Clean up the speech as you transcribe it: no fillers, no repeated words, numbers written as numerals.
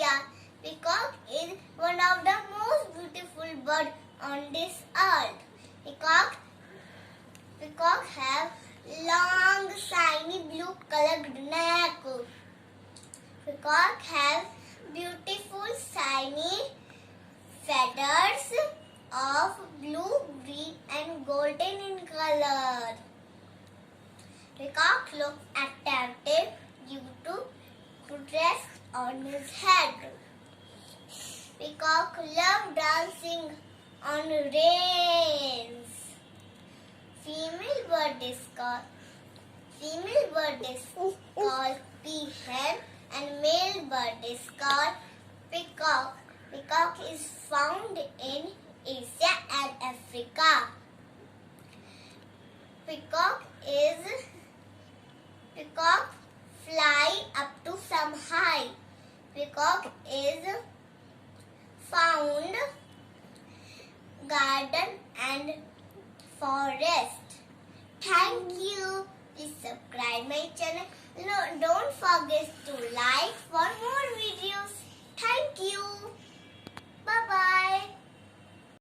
India. Peacock is one of the most beautiful birds on this earth. Peacock have long, shiny blue colored neck. Peacock have beautiful, shiny feathers of blue, green and golden in color. Peacock looks attractive due to crest on his head. Peacock love dancing on rains. Female bird is called peahen and male bird is called peacock. Peacock is found in Asia and Africa. Peacock fly up to some height. Peacock is found garden and forest. Thank you. Please subscribe my channel. Don't forget to like for more videos. Thank you. Bye bye.